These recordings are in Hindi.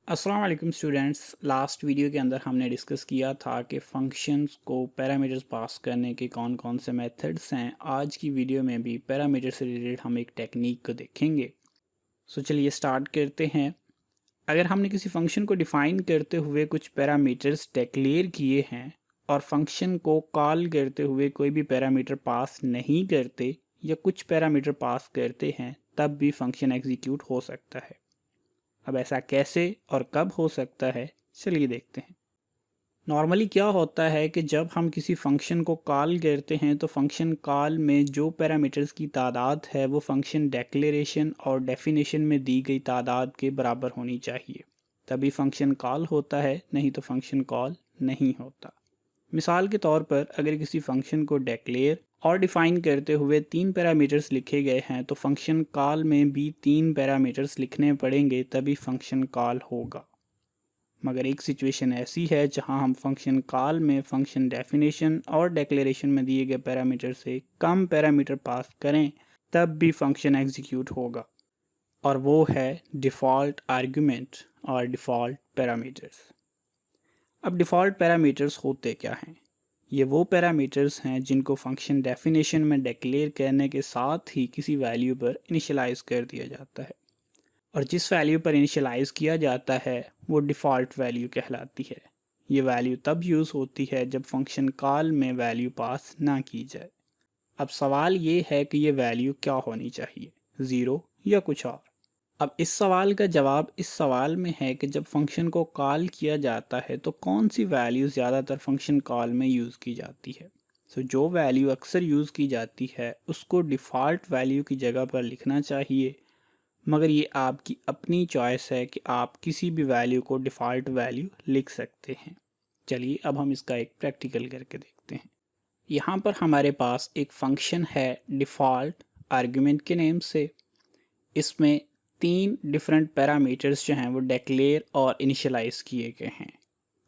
अस्सलाम वालेकुम स्टूडेंट्स। लास्ट वीडियो के अंदर हमने डिस्कस किया था कि फ़ंक्शंस को पैरामीटर्स पास करने के कौन कौन से मेथड्स हैं। आज की वीडियो में भी पैरामीटर से रिलेटेड हम एक टेक्निक को देखेंगे। चलिए स्टार्ट करते हैं। अगर हमने किसी फ़ंक्शन को डिफ़ाइन करते हुए कुछ पैरामीटर्स डिक्लेयर किए हैं और फंक्शन को कॉल करते हुए कोई भी पैरामीटर पास नहीं करते या कुछ पैरामीटर पास करते हैं, तब भी फंक्शन एग्जीक्यूट हो सकता है। अब ऐसा कैसे और कब हो सकता है, चलिए देखते हैं। नॉर्मली क्या होता है कि जब हम किसी फंक्शन को कॉल करते हैं तो फंक्शन कॉल में जो पैरामीटर्स की तादाद है वो फंक्शन डेक्लेरेशन और डेफिनेशन में दी गई तादाद के बराबर होनी चाहिए, तभी फंक्शन कॉल होता है, नहीं तो फंक्शन कॉल नहीं होता। मिसाल के तौर पर अगर किसी फंक्शन को डेक्लेयर और डिफ़ाइन करते हुए 3 पैरामीटर्स लिखे गए हैं तो फंक्शन कॉल में भी 3 पैरामीटर्स लिखने पड़ेंगे, तभी फंक्शन कॉल होगा। मगर एक सिचुएशन ऐसी है जहां हम फंक्शन कॉल में फंक्शन डेफिनेशन और डिक्लेरेशन में दिए गए पैरामीटर से कम पैरामीटर पास करें, तब भी फंक्शन एग्जीक्यूट होगा, और वो है डिफ़ॉल्ट आर्गुमेंट और डिफ़ॉल्ट पैरामीटर्स। अब डिफ़ॉल्ट पैरामीटर्स होते क्या हैं? ये वो पैरामीटर्स हैं जिनको फंक्शन डेफिनेशन में डिक्लेयर करने के साथ ही किसी वैल्यू पर इनिशियलाइज़ कर दिया जाता है, और जिस वैल्यू पर इनिशियलाइज़ किया जाता है वो डिफ़ॉल्ट वैल्यू कहलाती है। ये वैल्यू तब यूज़ होती है जब फंक्शन कॉल में वैल्यू पास ना की जाए। अब सवाल ये है कि ये वैल्यू क्या होनी चाहिए, ज़ीरो या कुछ और। अब इस सवाल का जवाब इस सवाल में है कि जब फंक्शन को कॉल किया जाता है तो कौन सी वैल्यू ज़्यादातर फंक्शन कॉल में यूज़ की जाती है। जो वैल्यू अक्सर यूज़ की जाती है उसको डिफ़ॉल्ट वैल्यू की जगह पर लिखना चाहिए, मगर ये आपकी अपनी चॉइस है कि आप किसी भी वैल्यू को डिफ़ॉल्ट वैल्यू लिख सकते हैं। चलिए अब हम इसका एक प्रैक्टिकल करके देखते हैं। यहाँ पर हमारे पास एक फंक्शन है डिफ़ॉल्ट आर्गुमेंट के नेम से। इसमें 3 डिफरेंट पैरामीटर्स जो हैं वो डिक्लेयर और इनिशियलाइज़ किए गए हैं।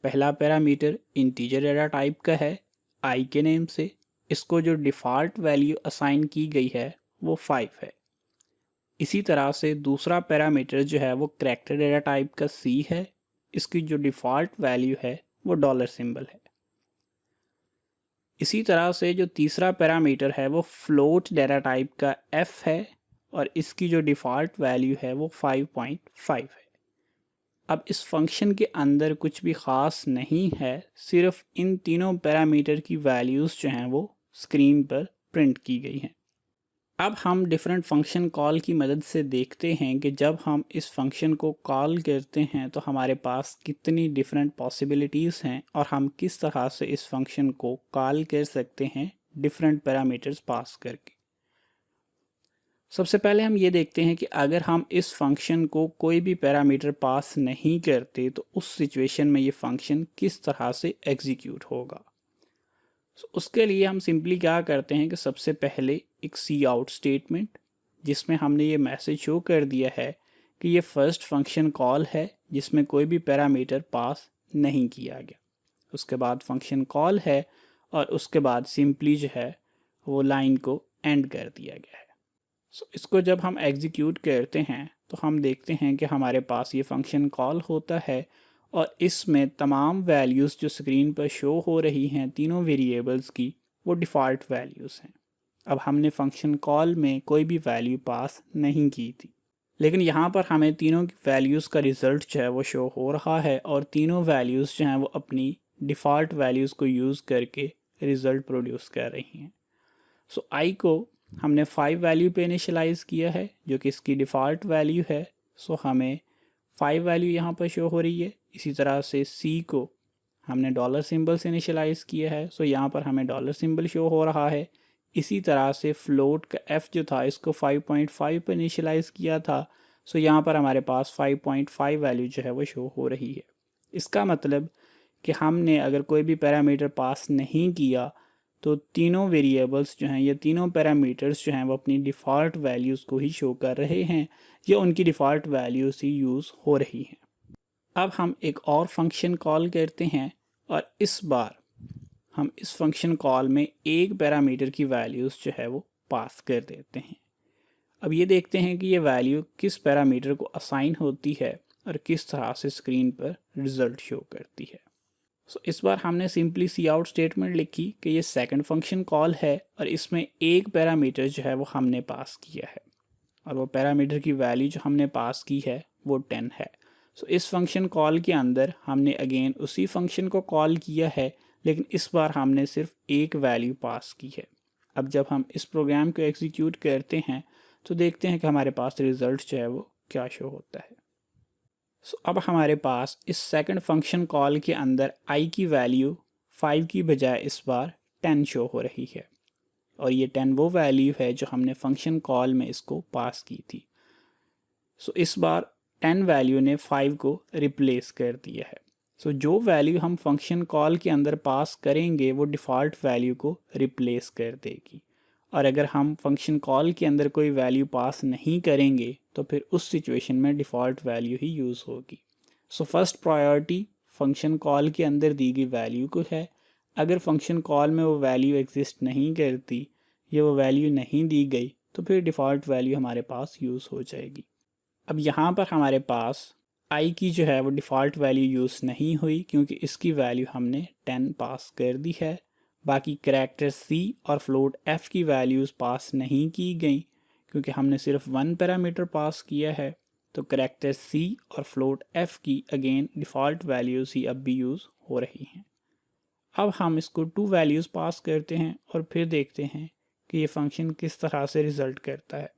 पहला पैरामीटर इंटीजर डेटा टाइप का है आई के नेम से। इसको जो डिफ़ॉल्ट वैल्यू असाइन की गई है वो 5 है। इसी तरह से दूसरा पैरामीटर जो है वो करैक्टर डेटा टाइप का सी है। इसकी जो डिफ़ॉल्ट वैल्यू है वो डॉलर सिंबल है। इसी तरह से जो तीसरा पैरामीटर है वो फ्लोट डेटा टाइप का एफ है, और इसकी जो डिफ़ॉल्ट वैल्यू है वो 5.5 है। अब इस फंक्शन के अंदर कुछ भी ख़ास नहीं है, सिर्फ इन तीनों पैरामीटर की वैल्यूज़ जो हैं वो स्क्रीन पर प्रिंट की गई हैं। अब हम डिफरेंट फंक्शन कॉल की मदद से देखते हैं कि जब हम इस फंक्शन को कॉल करते हैं तो हमारे पास कितनी डिफरेंट पॉसिबिलिटीज़ हैं और हम किस तरह से इस फंक्शन को कॉल कर सकते हैं डिफरेंट पैरामीटर्स पास करके। सबसे पहले हम ये देखते हैं कि अगर हम इस फंक्शन को कोई भी पैरामीटर पास नहीं करते तो उस सिचुएशन में ये फंक्शन किस तरह से एग्जीक्यूट होगा। उसके लिए हम सिंपली क्या करते हैं कि सबसे पहले एक सी आउट स्टेटमेंट, जिसमें हमने ये मैसेज शो कर दिया है कि ये फर्स्ट फंक्शन कॉल है जिसमें कोई भी पैरामीटर पास नहीं किया गया। उसके बाद फंक्शन कॉल है और उसके बाद सिंपली जो है वो लाइन को एंड कर दिया गया है। इसको जब हम एग्जीक्यूट करते हैं तो हम देखते हैं कि हमारे पास ये फंक्शन कॉल होता है और इसमें तमाम वैल्यूज़ जो स्क्रीन पर शो हो रही हैं तीनों वेरिएबल्स की, वो डिफ़ॉल्ट वैल्यूज़ हैं। अब हमने फंक्शन कॉल में कोई भी वैल्यू पास नहीं की थी, लेकिन यहाँ पर हमें तीनों की वैल्यूज़ का रिज़ल्ट जो है वो शो हो रहा है, और तीनों वैल्यूज़ जो हैं वो अपनी डिफ़ॉल्ट वैल्यूज़ को यूज़ करके रिज़ल्ट प्रोड्यूस कर रही हैं। आई को हमने 5 वैल्यू पे इनिशियलाइज़ किया है जो कि इसकी डिफ़ॉल्ट वैल्यू है। हमें 5 वैल्यू यहाँ पर शो हो रही है। इसी तरह से सी को हमने डॉलर सिंबल से इनिशियलाइज़ किया है, यहाँ पर हमें डॉलर सिंबल शो हो रहा है। इसी तरह से फ्लोट का एफ जो था इसको 5.5 पर इनिशियलाइज़ किया था, यहाँ पर हमारे पास 5.5 वैल्यू जो है वो शो हो रही है। इसका मतलब कि हमने अगर कोई भी पैरामीटर पास नहीं किया तो तीनों वेरिएबल्स जो हैं, ये तीनों पैरामीटर्स जो हैं वो अपनी डिफ़ॉल्ट वैल्यूज़ को ही शो कर रहे हैं या उनकी डिफ़ॉल्ट वैल्यूज़ ही यूज़ हो रही हैं। अब हम एक और फंक्शन कॉल करते हैं और इस बार हम इस फंक्शन कॉल में एक पैरामीटर की वैल्यूज़ जो है वो पास कर देते हैं। अब ये देखते हैं कि ये वैल्यू किस पैरामीटर को असाइन होती है और किस तरह से स्क्रीन पर रिजल्ट शो करती है। इस बार हमने सिंपली सी आउट स्टेटमेंट लिखी कि ये सेकंड फंक्शन कॉल है और इसमें एक पैरामीटर जो है वो हमने पास किया है और वो पैरामीटर की वैल्यू जो हमने पास की है वो 10 है। इस फंक्शन कॉल के अंदर हमने अगेन उसी फंक्शन को कॉल किया है, लेकिन इस बार हमने सिर्फ एक वैल्यू पास की है। अब जब हम इस प्रोग्राम को एग्जीक्यूट करते हैं तो देखते हैं कि हमारे पास रिजल्ट जो है वो क्या शो होता है। अब हमारे पास इस सेकंड फंक्शन कॉल के अंदर i की वैल्यू 5 की बजाय इस बार 10 शो हो रही है और ये 10 वो वैल्यू है जो हमने फंक्शन कॉल में इसको पास की थी। इस बार 10 वैल्यू ने 5 को रिप्लेस कर दिया है। जो वैल्यू हम फंक्शन कॉल के अंदर पास करेंगे वो डिफ़ॉल्ट वैल्यू को रिप्लेस कर देगी और अगर हम फंक्शन कॉल के अंदर कोई वैल्यू पास नहीं करेंगे तो फिर उस सिचुएशन में डिफ़ॉल्ट वैल्यू ही यूज़ होगी। फर्स्ट प्रायोरिटी फंक्शन कॉल के अंदर दी गई वैल्यू को है। अगर फंक्शन कॉल में वो वैल्यू एग्जिस्ट नहीं करती या वो वैल्यू नहीं दी गई तो फिर डिफ़ॉल्ट वैल्यू हमारे पास यूज़ हो जाएगी। अब यहाँ पर हमारे पास i की जो है वो डिफ़ॉल्ट वैल्यू यूज़ नहीं हुई क्योंकि इसकी वैल्यू हमने 10 पास कर दी है। बाकी करैक्टर c और फ्लोट f की वैल्यूज़ पास नहीं की गई क्योंकि हमने सिर्फ वन पैरामीटर पास किया है। तो करैक्टर c और फ्लोट f की अगेन डिफ़ॉल्ट वैल्यूज़ ही अब भी यूज़ हो रही हैं। अब हम इसको 2 वैल्यूज़ पास करते हैं और फिर देखते हैं कि ये फंक्शन किस तरह से रिज़ल्ट करता है।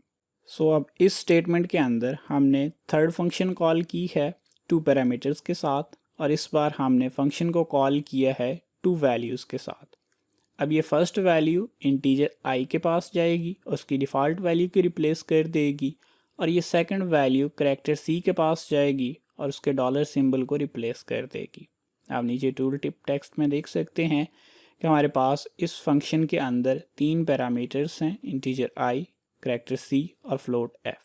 अब इस स्टेटमेंट के अंदर हमने थर्ड फंक्शन कॉल की है 2 पैरामीटर्स के साथ और इस बार हमने फंक्शन को कॉल किया है 2 वैल्यूज़ के साथ। अब ये फर्स्ट वैल्यू इंटीजर i के पास जाएगी, उसकी डिफ़ॉल्ट वैल्यू की रिप्लेस कर देगी और ये सेकंड वैल्यू करैक्टर c के पास जाएगी और उसके डॉलर सिंबल को रिप्लेस कर देगी। आप नीचे टूल टिप टेक्स्ट में देख सकते हैं कि हमारे पास इस फंक्शन के अंदर 3 पैरामीटर्स हैं, इंटीजर i, करैक्टर c और फ्लोट f।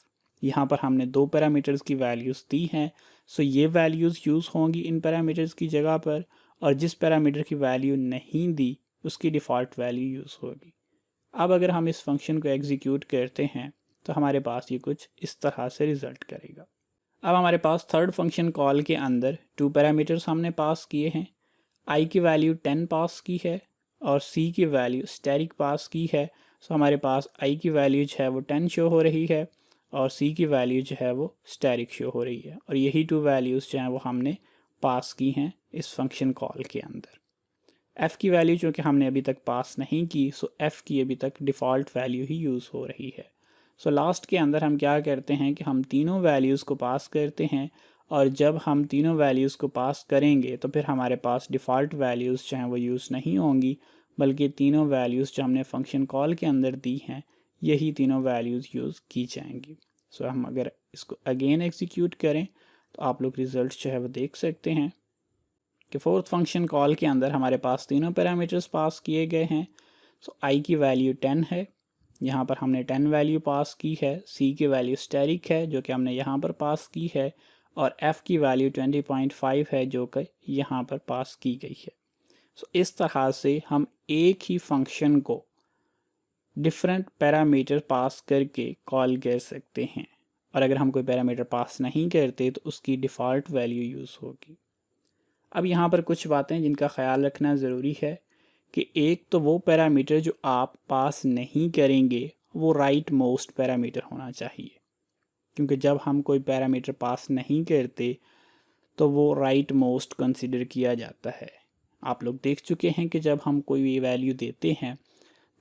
यहाँ पर हमने 2 पैरामीटर्स की वैल्यूज़ दी हैं। ये वैल्यूज़ यूज़ होंगी इन पैरामीटर्स की जगह पर और जिस पैरामीटर की वैल्यू नहीं दी उसकी डिफ़ॉल्ट वैल्यू यूज़ होगी। अब अगर हम इस फंक्शन को एग्जीक्यूट करते हैं तो हमारे पास ये कुछ इस तरह से रिज़ल्ट करेगा। अब हमारे पास थर्ड फंक्शन कॉल के अंदर 2 पैरामीटर्स हमने पास किए हैं। i की वैल्यू 10 पास की है और c की वैल्यू स्टैटिक पास की है। हमारे पास i की वैल्यू जो है वो 10 शो हो रही है और c की वैल्यू जो है वो स्टैटिक शो हो रही है और यही 2 वैल्यूज़ जो हैं वो हमने पास की हैं इस फंक्शन कॉल के अंदर। f की वैल्यू चूँकि हमने अभी तक पास नहीं की f की अभी तक डिफ़ॉल्ट वैल्यू ही यूज़ हो रही है। लास्ट के अंदर हम क्या करते हैं कि हम तीनों वैल्यूज़ को पास करते हैं और जब हम तीनों वैल्यूज़ को पास करेंगे तो फिर हमारे पास डिफ़ॉल्ट वैल्यूज़ जो हैं वो यूज़ नहीं होंगी, बल्कि तीनों वैल्यूज़ जो हमने फंक्शन कॉल के अंदर दी हैं यही तीनों वैल्यूज़ यूज़ की जाएंगी। हम अगर इसको अगेन एग्जीक्यूट करें तो आप लोग रिज़ल्ट जो है वो देख सकते हैं कि फोर्थ फंक्शन कॉल के अंदर हमारे पास तीनों पैरामीटर्स पास किए गए हैं। i की वैल्यू 10 है, यहाँ पर हमने 10 वैल्यू पास की है। c की वैल्यू स्टैटिक है जो कि हमने यहाँ पर पास की है और f की वैल्यू 20.5 है जो कि यहाँ पर पास की गई है। इस तरह से हम एक ही फंक्शन को डिफरेंट पैरामीटर पास करके कॉल कर सकते हैं और अगर हम कोई पैरामीटर पास नहीं करते तो उसकी डिफ़ॉल्ट वैल्यू यूज़ होगी। अब यहाँ पर कुछ बातें जिनका ख्याल रखना ज़रूरी है कि एक तो वो पैरामीटर जो आप पास नहीं करेंगे वो राइट मोस्ट पैरामीटर होना चाहिए, क्योंकि जब हम कोई पैरामीटर पास नहीं करते तो वो राइट मोस्ट कंसिडर किया जाता है। आप लोग देख चुके हैं कि जब हम कोई वैल्यू देते हैं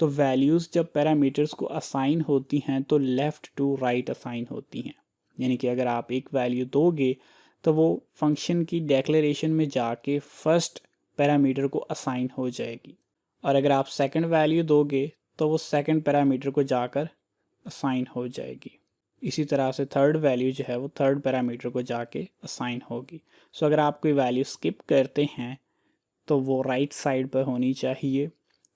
तो वैल्यूज़ जब पैरामीटर्स को असाइन होती हैं तो लेफ़्ट टू राइट असाइन होती हैं, यानी कि अगर आप एक वैल्यू दोगे तो वो फंक्शन की डेक्लेरेशन में जाके फर्स्ट पैरामीटर को असाइन हो जाएगी और अगर आप सेकंड वैल्यू दोगे तो वो सेकंड पैरामीटर को जाकर असाइन हो जाएगी। इसी तरह से थर्ड वैल्यू जो है वो थर्ड पैरामीटर को जाके असाइन होगी। अगर आप कोई वैल्यू स्किप करते हैं तो वो राइट साइड पर होनी चाहिए,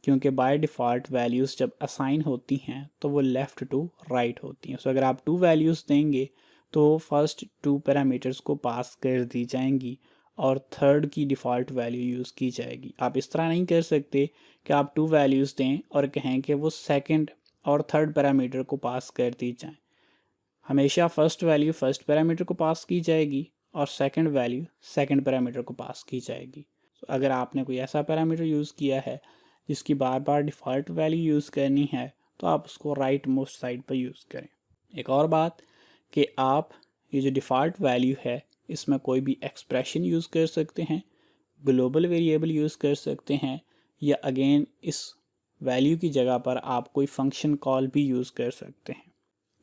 क्योंकि बाय डिफ़ॉल्ट वैल्यूज़ जब असाइन होती हैं तो वो लेफ़्ट टू राइट होती हैं। अगर आप 2 वैल्यूज़ देंगे तो फर्स्ट 2 पैरामीटर्स को पास कर दी जाएंगी और थर्ड की डिफ़ॉल्ट वैल्यू यूज़ की जाएगी। आप इस तरह नहीं कर सकते कि आप 2 वैल्यूज़ दें और कहें कि वो सेकंड और थर्ड पैरामीटर को पास कर दी जाएं। हमेशा फर्स्ट वैल्यू फर्स्ट पैरामीटर को पास की जाएगी और सेकंड वैल्यू सेकंड पैरामीटर को पास की जाएगी। तो अगर आपने कोई ऐसा पैरामीटर यूज़ किया है जिसकी बार बार डिफ़ॉल्ट वैल्यू यूज़ करनी है तो आप उसको राइट मोस्ट साइड पर यूज़ करें। एक और बात कि आप ये जो डिफ़ॉल्ट वैल्यू है इसमें कोई भी एक्सप्रेशन यूज़ कर सकते हैं, ग्लोबल वेरिएबल यूज़ कर सकते हैं, या अगेन इस वैल्यू की जगह पर आप कोई फंक्शन कॉल भी यूज़ कर सकते हैं।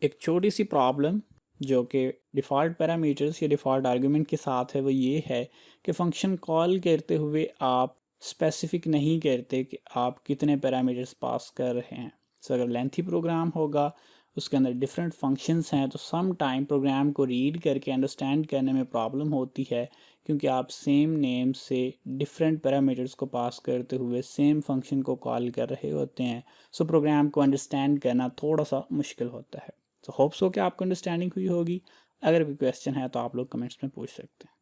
एक छोटी सी प्रॉब्लम जो कि डिफ़ॉल्ट पैरामीटर्स या डिफ़ॉल्ट आर्गुमेंट के साथ है वो ये है कि फ़ंक्शन कॉल करते हुए आप स्पेसिफिक नहीं करते कि आप कितने पैरामीटर्स पास कर रहे हैं। सो अगर लेंथी प्रोग्राम होगा, उसके अंदर डिफरेंट फंक्शंस हैं, तो सम टाइम प्रोग्राम को रीड करके अंडरस्टैंड करने में प्रॉब्लम होती है, क्योंकि आप सेम नेम से डिफरेंट पैरामीटर्स को पास करते हुए सेम फंक्शन को कॉल कर रहे होते हैं। सो प्रोग्राम को अंडरस्टैंड करना थोड़ा सा मुश्किल होता है। तो होप्स हो कि आपको अंडरस्टैंडिंग हुई होगी। अगर कोई क्वेश्चन है तो आप लोग कमेंट्स में पूछ सकते हैं।